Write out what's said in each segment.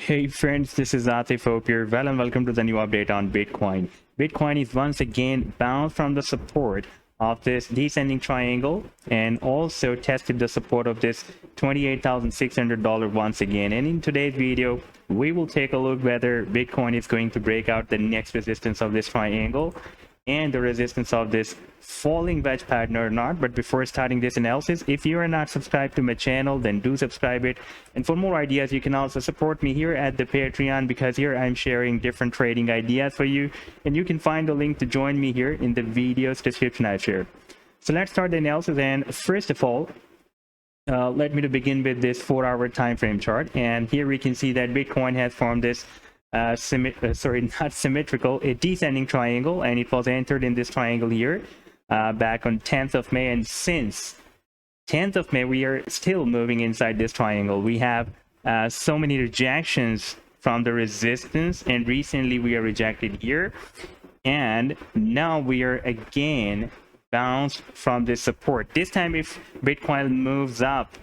Hey friends, this is Atif. Hope you're well and welcome to the new update on Bitcoin. Bitcoin is once again bound from the support of this descending triangle and also tested the support of this $28,600 once again. And in today's video, we will take a look whether Bitcoin is going to break out the next resistance of this triangle and the resistance of this falling wedge pattern or not. But before starting this analysis, if you are not subscribed to my channel, then do subscribe it. And for more ideas, you can also support me here at the Patreon, because here I'm sharing different trading ideas for you, and you can find the link to join me here in the video's description I've shared. So let's start the analysis. And first of all, let me to begin with this 4-hour time frame chart. And here we can see that Bitcoin has formed this a descending triangle, and it was entered in this triangle here back on 10th of May, and since 10th of May we are still moving inside this triangle. We have so many rejections from the resistance, and recently we are rejected here, and now we are again bounced from this support. This time if Bitcoin moves up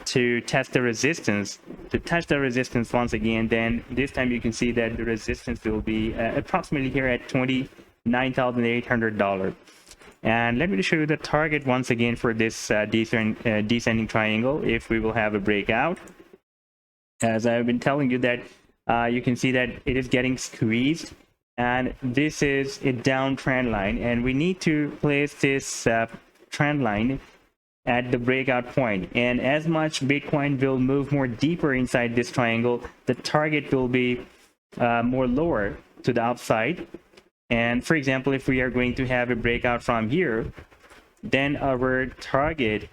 to test the resistance, to touch the resistance once again, then this time you can see that the resistance will be approximately here at $29,800. And let me show you the target once again for this descending triangle if we will have a breakout. As I've been telling you that you can see that it is getting squeezed, and this is a downtrend line, and we need to place this trend line at the breakout point. And as much Bitcoin will move more deeper inside this triangle, the target will be more lower to the upside. And for example, if we are going to have a breakout from here, then our target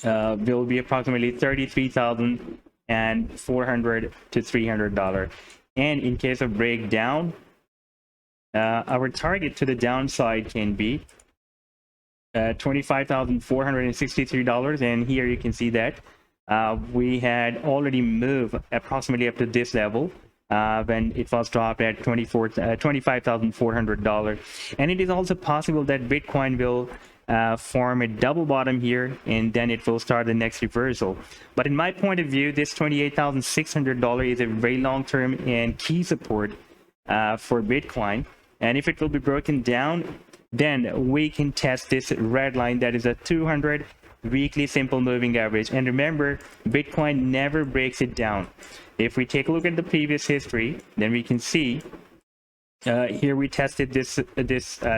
will be approximately $33,400 to $300. And in case of breakdown, our target to the downside can be $25,463. And here you can see that we had already moved approximately up to this level when it was dropped at $25,400. And it is also possible that Bitcoin will form a double bottom here, and then it will start the next reversal. But in my point of view, this $28,600 is a very long-term and key support for Bitcoin. And if it will be broken down, then we can test this red line, that is a 200 weekly simple moving average. And remember, Bitcoin never breaks it down. If we take a look at the previous history, then we can see here we tested this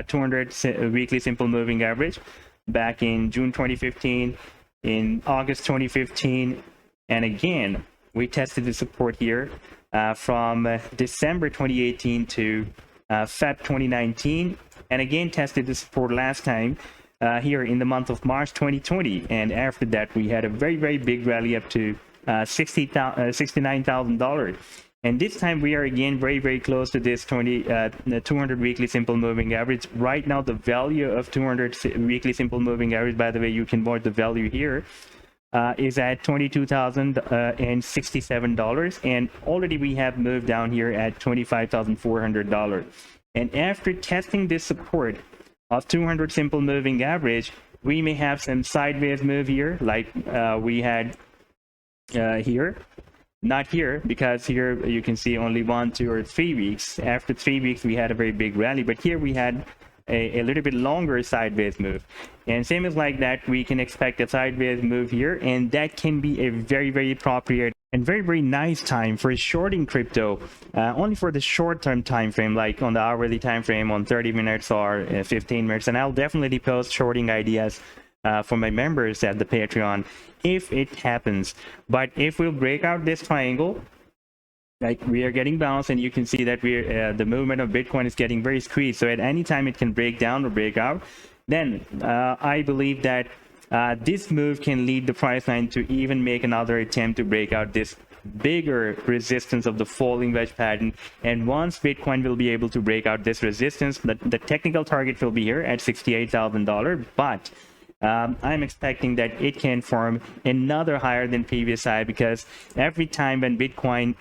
200 weekly simple moving average back in June 2015, in August 2015, and again we tested the support here from December 2018 to Feb 2019, and again tested the support last time here in the month of March 2020. And after that we had a very big rally up to $69,000. And this time we are again very close to this 200 weekly simple moving average. Right now the value of 200 weekly simple moving average, by the way, you can watch the value here, is at $22,067, and already we have moved down here at $25,400. And after testing this support of 200 simple moving average, we may have some sideways move here, like we had here. Not here, because here you can see only 1, 2, or 3 weeks. After 3 weeks we had a very big rally, but here we had a little bit longer sideways move. And same as like that, we can expect a sideways move here, and that can be a very appropriate and very nice time for shorting crypto, only for the short-term time frame, like on the hourly time frame on 30 minutes or 15 minutes. And I'll definitely post shorting ideas for my members at the Patreon if it happens. But if we'll break out this triangle, like we are getting bounced, and you can see that we're the movement of Bitcoin is getting very squeezed, so at any time it can break down or break out, then I believe that this move can lead the price line to even make another attempt to break out this bigger resistance of the falling wedge pattern. And once Bitcoin will be able to break out this resistance, the technical target will be here at $68,000. But I'm expecting that it can form another higher than previous high, because every time when Bitcoin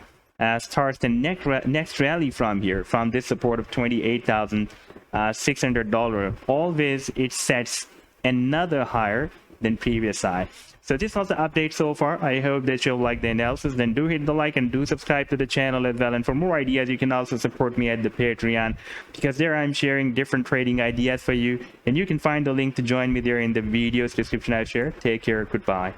starts the next rally from here, from this support of $28,600, always it sets another higher than previous high. So this was the update so far. I hope that you'll like the analysis. Then do hit the like and do subscribe to the channel as well. And for more ideas, you can also support me at the Patreon, because there I'm sharing different trading ideas for you. And you can find the link to join me there in the video's description I share. Take care. Goodbye.